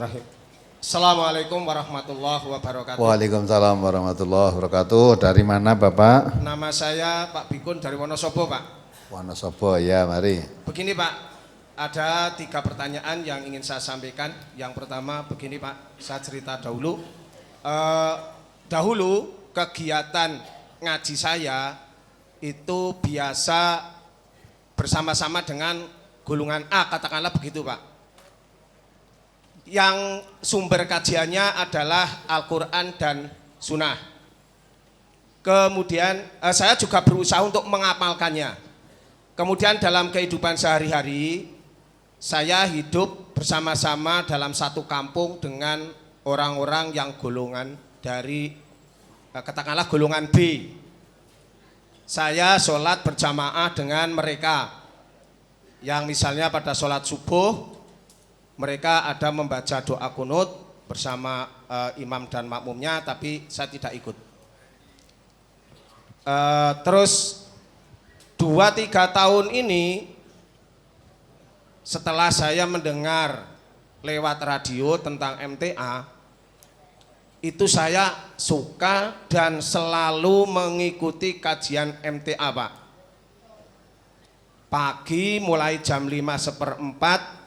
Bismillahirrahmanirrahim. Assalamualaikum warahmatullahi wabarakatuh. Waalaikumsalam warahmatullahi wabarakatuh. Dari mana Bapak? Nama saya Pak Bikun dari Wonosobo, Pak. Wonosobo, ya mari. Begini Pak, ada 3 pertanyaan yang ingin saya sampaikan. Yang pertama begini Pak, saya cerita dahulu. Dahulu kegiatan ngaji saya itu biasa bersama-sama dengan golongan A, katakanlah begitu Pak. Yang sumber kajiannya adalah Al-Quran dan Sunnah. Kemudian saya juga berusaha untuk mengamalkannya. Kemudian dalam kehidupan sehari-hari saya hidup bersama-sama dalam satu kampung dengan orang-orang yang golongan dari katakanlah golongan B. Saya sholat berjamaah dengan mereka. Yang misalnya pada sholat subuh mereka ada membaca doa kunut bersama imam dan makmumnya, tapi saya tidak ikut. Terus 2-3 tahun ini setelah saya mendengar lewat radio tentang MTA, itu saya suka dan selalu mengikuti kajian MTA Pak. Pagi mulai jam 5:15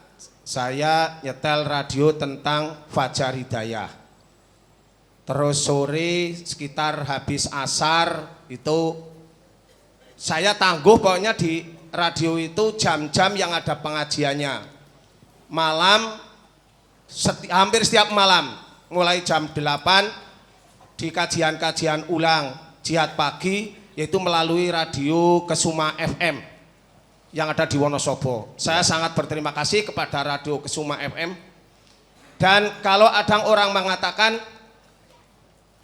saya nyetel radio tentang Fajar Hidayah. Terus sore sekitar habis asar itu saya tangguh pokoknya di radio itu jam-jam yang ada pengajiannya. Malam hampir setiap malam mulai jam 8 di kajian-kajian ulang jihad pagi, yaitu melalui radio Kesuma FM yang ada di Wonosobo. Saya sangat berterima kasih kepada radio Kesuma FM. Dan kalau ada orang mengatakan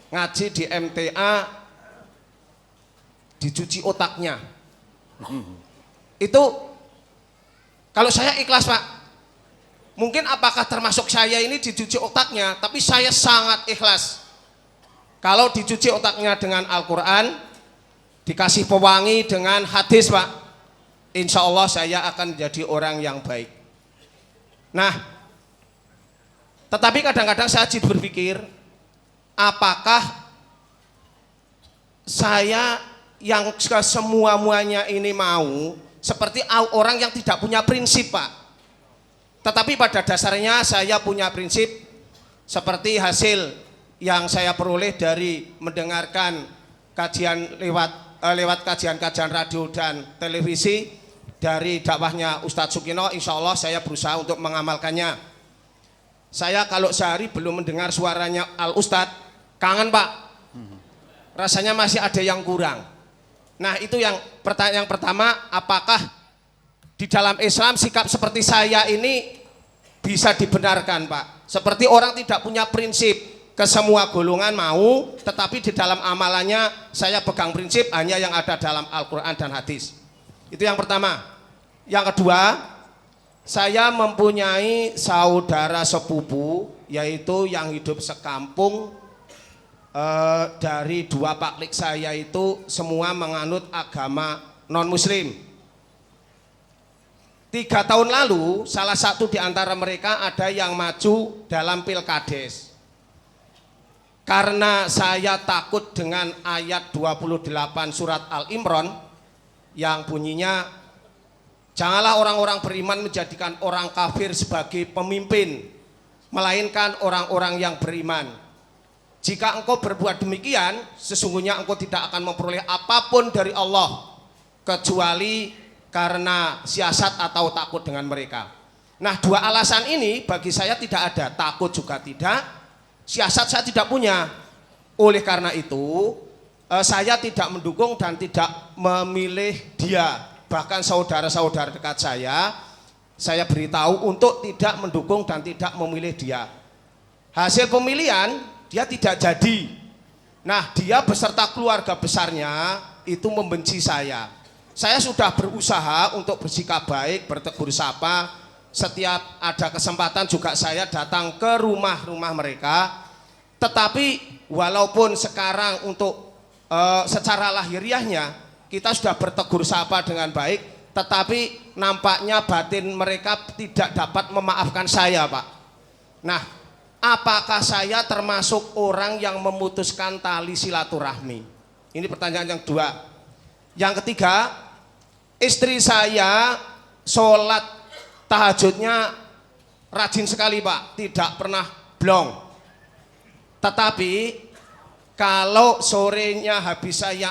ngaji di MTA dicuci otaknya, itu kalau saya ikhlas Pak. Mungkin apakah termasuk saya ini dicuci otaknya, tapi saya sangat ikhlas. Kalau dicuci otaknya dengan Al-Quran, dikasih pewangi dengan hadis Pak, insya Allah saya akan menjadi orang yang baik. Nah, tetapi kadang-kadang saya jadi berpikir, apakah saya yang semua-muanya ini mau seperti orang yang tidak punya prinsip Pak. Tetapi pada dasarnya saya punya prinsip seperti hasil yang saya peroleh dari mendengarkan kajian lewat kajian-kajian radio dan televisi dari dakwahnya Ustadz Sukino. Insya Allah saya berusaha untuk mengamalkannya. Saya kalau sehari belum mendengar suaranya Al Ustadz, kangen Pak. Rasanya masih ada yang kurang. Nah itu yang pertanyaan pertama, apakah di dalam Islam sikap seperti saya ini bisa dibenarkan Pak? Seperti orang tidak punya prinsip, ke semua golongan mau, tetapi di dalam amalannya saya pegang prinsip hanya yang ada dalam Al-Quran dan hadis. Itu yang pertama. Yang kedua, saya mempunyai saudara sepupu, yaitu yang hidup sekampung. Dari 2 paklik saya itu semua menganut agama non-muslim. 3 tahun lalu salah satu di antara mereka ada yang maju dalam pilkades. Karena saya takut dengan ayat 28 surat Al-Imran yang bunyinya, janganlah orang-orang beriman menjadikan orang kafir sebagai pemimpin, melainkan orang-orang yang beriman. Jika engkau berbuat demikian, sesungguhnya engkau tidak akan memperoleh apapun dari Allah kecuali karena siasat atau takut dengan mereka. Nah 2 alasan ini bagi saya tidak ada, takut juga tidak, siasat saya tidak punya. Oleh karena itu saya tidak mendukung dan tidak memilih dia. Bahkan saudara-saudara dekat saya beritahu untuk tidak mendukung dan tidak memilih dia. Hasil pemilihan dia tidak jadi. Nah dia beserta keluarga besarnya itu membenci saya. Saya sudah berusaha untuk bersikap baik, bertegur sapa. Setiap ada kesempatan juga saya datang ke rumah-rumah mereka. Tetapi walaupun sekarang untuk secara lahiriahnya kita sudah bertegur sapa dengan baik, tetapi nampaknya batin mereka tidak dapat memaafkan saya Pak. Nah apakah saya termasuk orang yang memutuskan tali silaturahmi? Ini pertanyaan yang kedua. Yang ketiga, istri saya sholat tahajudnya rajin sekali Pak, tidak pernah blong. Tetapi kalau sorenya habis saya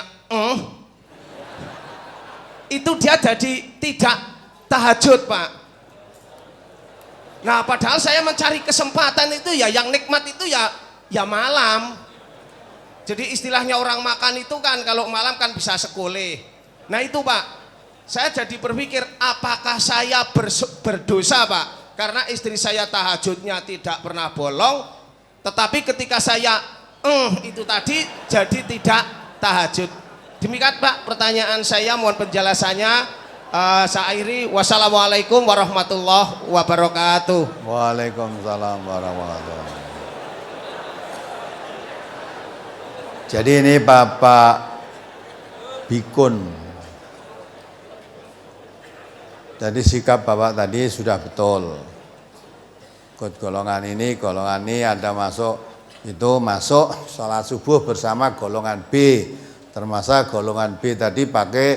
itu dia jadi tidak tahajud Pak. Nah padahal saya mencari kesempatan itu ya, yang nikmat itu ya malam. Jadi istilahnya orang makan itu kan kalau malam kan bisa sekoleh. Nah itu Pak, saya jadi berpikir apakah saya berdosa Pak, karena istri saya tahajudnya tidak pernah bolong, tetapi ketika saya itu tadi jadi tidak tahajud. Demikian Pak pertanyaan saya, mohon penjelasannya. Saya akhiri, wassalamualaikum warahmatullahi wabarakatuh. Waalaikumsalam warahmatullahi wabarakatuh. Jadi ini Bapak Bikun. Jadi sikap Bapak tadi sudah betul. Golongan ini ada masuk, itu masuk sholat subuh bersama golongan B. Termasuk golongan B tadi pakai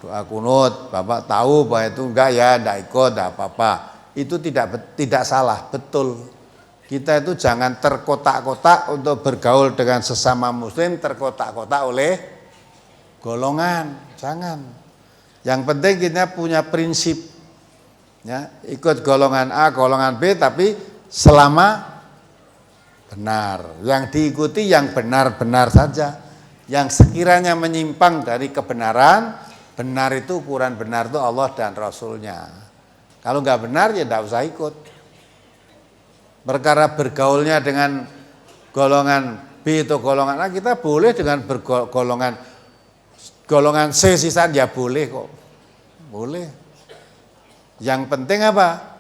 doa kunut. Bapak tahu bahwa itu enggak ya, enggak ikut, enggak apa-apa. Itu tidak salah, betul. Kita itu jangan terkotak-kotak untuk bergaul dengan sesama muslim, terkotak-kotak oleh golongan, jangan. Yang penting kita punya prinsip, ya, ikut golongan A, golongan B, tapi selama benar. Yang diikuti yang benar-benar saja. Yang sekiranya menyimpang dari kebenaran, benar itu ukuran benar itu Allah dan Rasulnya. Kalau nggak benar ya nggak usah ikut. Perkara bergaulnya dengan golongan B atau golongan A, kita boleh dengan golongan C sisaan ya boleh kok. Boleh. Yang penting apa?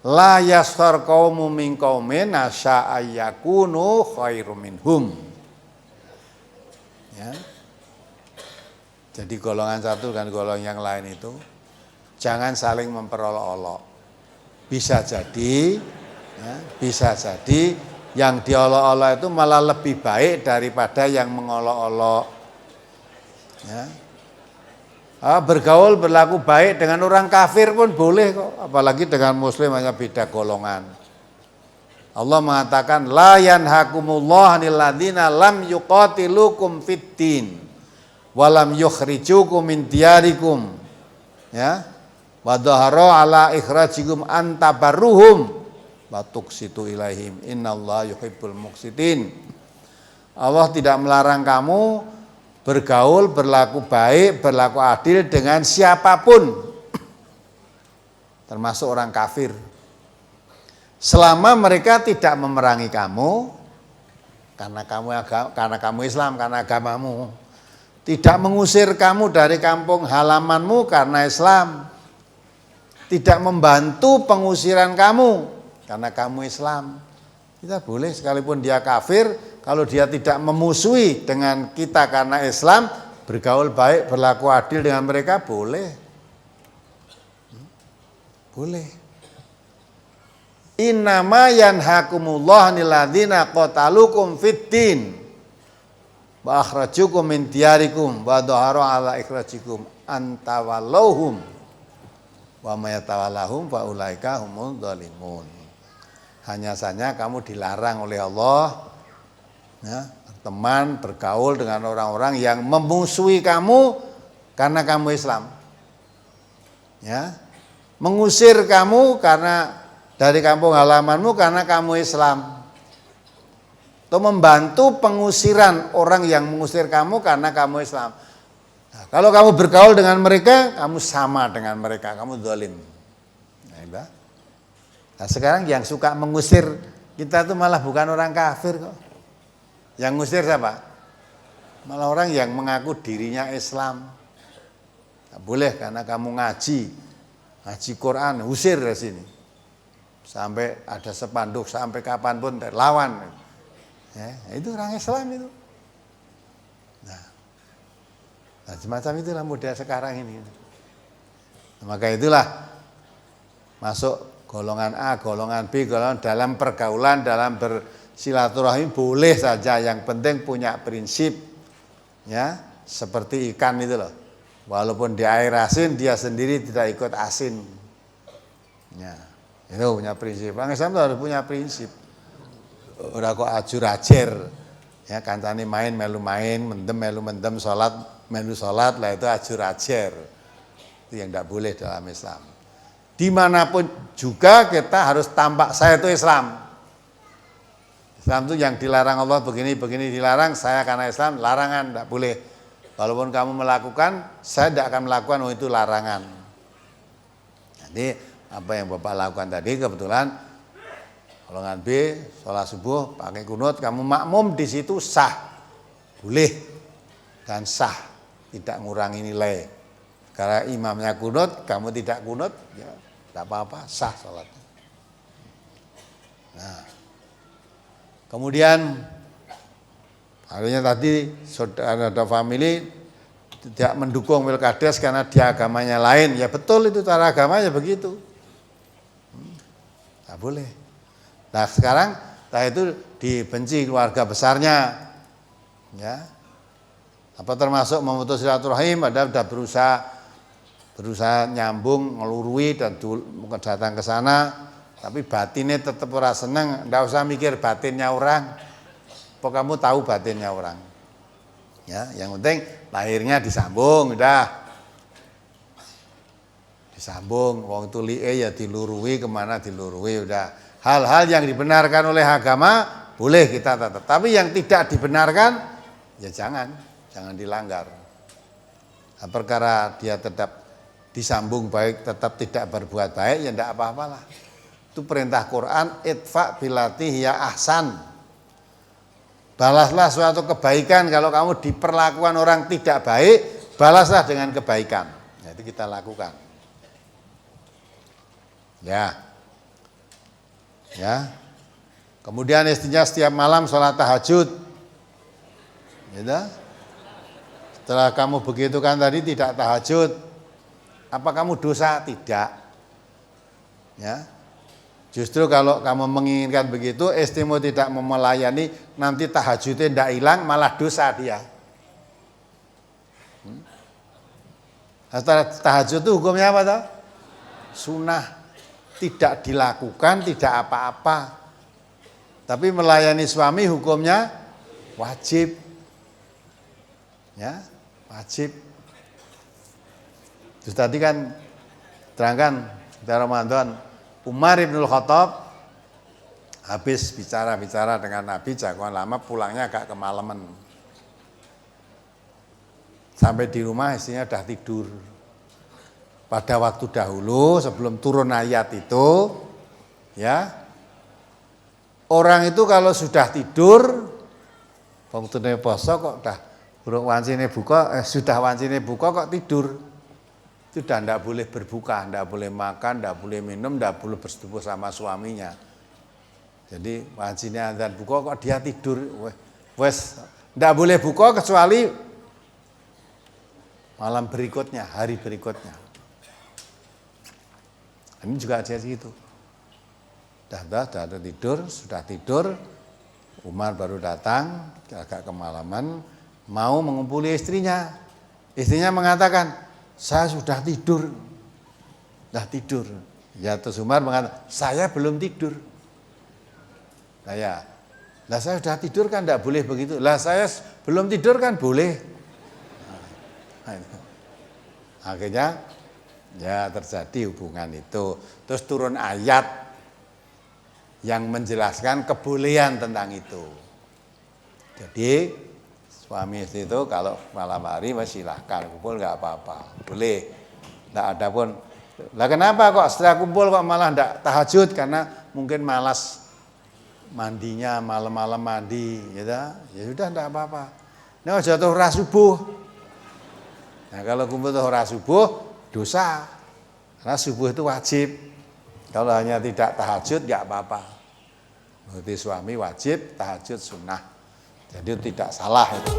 La yastar qaumun min qaumin asa ayyakunu khairum minhum. Ya. Jadi golongan satu dan golongan yang lain itu jangan saling memperolok-olok. Bisa jadi yang diolok-olok itu malah lebih baik daripada yang mengolok-olok. Ya. Bergaul berlaku baik dengan orang kafir pun boleh kok, apalagi dengan muslim, hanya beda golongan. Allah mengatakan la yanhakumullahu 'anil ladzina lam yuqatilukum fiddin wa lam yukhrijukum min diyarikum, ya, wa dhahara ala ikhrajikum antabarruhum wa tuqsitu ilaihim innallaha yuhibbul muqsitin. Allah tidak melarang kamu bergaul, berlaku baik, berlaku adil dengan siapapun, termasuk orang kafir, selama mereka tidak memerangi kamu karena kamu Islam, karena agamamu, tidak mengusir kamu dari kampung halamanmu karena Islam, tidak membantu pengusiran kamu karena kamu Islam. Kita boleh sekalipun dia kafir, kalau dia tidak memusuhi dengan kita karena Islam, bergaul baik, berlaku adil dengan mereka, boleh. Boleh. Innama yanhakumullahu 'anil ladzina qatalukum fiddin wa akhrajukum min diyarikum wa dhaharu ala ikhrajikum antawallahum wa may yatawallahum fa ulaika humul dzalimun. Hanya saja kamu dilarang oleh Allah, ya, berteman, bergaul dengan orang-orang yang memusuhi kamu karena kamu Islam, ya, mengusir kamu karena dari kampung halamanmu karena kamu Islam, atau membantu pengusiran orang yang mengusir kamu karena kamu Islam. Nah, kalau kamu bergaul dengan mereka, kamu sama dengan mereka, kamu zalim. Nah, sekarang yang suka mengusir kita itu malah bukan orang kafir kok. Yang ngusir siapa? Malah orang yang mengaku dirinya Islam. Nah, boleh karena kamu ngaji Quran, usir dari sini. Sampai ada spanduk, sampai kapanpun lawan. Ya, itu orang Islam itu. Nah semacam itulah model sekarang ini. Nah, maka itulah masuk golongan A, golongan B, golongan dalam pergaulan, dalam bersilaturahim boleh saja. Yang penting punya prinsip, ya, seperti ikan itu loh. Walaupun di air asin, dia sendiri tidak ikut asin. Ya, itu punya prinsip. Orang Islam itu harus punya prinsip. Udah kok ajur-ajer, ya, kancane main melu main, mendem melu mendem, sholat melu sholat, lah itu ajur-ajer. Itu yang tidak boleh dalam Islam. Dimanapun juga kita harus tampak saya itu Islam. Islam itu yang dilarang Allah begini dilarang, saya karena Islam larangan, tidak boleh. Walaupun kamu melakukan, saya tidak akan melakukan, itu larangan. Jadi apa yang Bapak lakukan tadi kebetulan golongan B sholat subuh pakai kunut, kamu makmum di situ sah, boleh dan sah, tidak ngurangi nilai. Karena imamnya kunut, kamu tidak kunut, ya tidak apa-apa, sah sholatnya. Nah, kemudian akhirnya tadi saudara ada family tidak mendukung Wilkades karena dia agamanya lain. Ya betul, itu cara agamanya begitu. Tidak boleh. Nah sekarang itu dibenci keluarga besarnya, ya. Apa termasuk memutus silaturahim, ada sudah berusaha nyambung, ngelurui dan datang ke sana, tapi batinnya tetap ora seneng. Nggak usah mikir batinnya orang, apa kamu tahu batinnya orang, ya. Yang penting lahirnya disambung, udah disambung. Wong tulie ya dilurui, kemana dilurui, udah. Hal-hal yang dibenarkan oleh agama boleh kita tetap, tapi yang tidak dibenarkan ya jangan dilanggar. Nah, perkara dia tetap disambung baik, tetap tidak berbuat baik, ya tidak apa-apalah. Itu perintah Quran, idfa billati hiya ahsan. Balaslah suatu kebaikan, kalau kamu diperlakukan orang tidak baik, balaslah dengan kebaikan. Nah, itu kita lakukan. Ya. Kemudian istrinya setiap malam sholat tahajud. Gitu. Setelah kamu begitu kan tadi tidak tahajud, apa kamu dosa? Tidak. Ya. Justru kalau kamu menginginkan begitu, istrimu tidak melayani, nanti tahajudnya tidak hilang, malah dosa dia. Setelah tahajud itu hukumnya apa toh? Sunnah. Tidak dilakukan, tidak apa-apa. Tapi melayani suami hukumnya wajib. Ya, wajib. Terus tadi kan terangkan di Ramadan, Umar Ibnul Khattab habis bicara dengan Nabi jagoan lama, pulangnya agak kemalaman. Sampai di rumah istrinya udah tidur. Pada waktu dahulu sebelum turun ayat itu, ya, orang itu kalau sudah tidur, waktune poso kok dah burung wancine buka, sudah wancine buka kok tidur. Itu sudah tidak boleh berbuka, tidak boleh makan, tidak boleh minum, tidak boleh bersetubuh sama suaminya. Jadi wancine azan buka kok dia tidur, wes tidak boleh buka kecuali malam berikutnya, hari berikutnya. Ini juga aja gitu. Sudah tidur, Umar baru datang, agak kemalaman, mau mengumpuli istrinya. Istrinya mengatakan, saya sudah tidur. Ya terus Umar mengatakan, saya belum tidur. Lah saya sudah tidur kan tidak boleh begitu. Lah saya belum tidur kan boleh. Akhirnya ya terjadi hubungan itu. Terus turun ayat yang menjelaskan kebolehan tentang itu. Jadi suami istri itu kalau malam hari silahkan kumpul nggak apa-apa, boleh. Nggak ada pun. Lah kenapa kok setelah kumpul kok malah nggak tahajud? Karena mungkin malas mandinya, malam-malam mandi, gitu. Ya sudah nggak apa-apa. Nah jatuh ora subuh. Nah kalau kumpul tuh ora subuh dosa. Karena subuh itu wajib. Kalau hanya tidak tahajud nggak apa-apa. Berarti suami wajib, tahajud sunnah. Jadi tidak salah itu.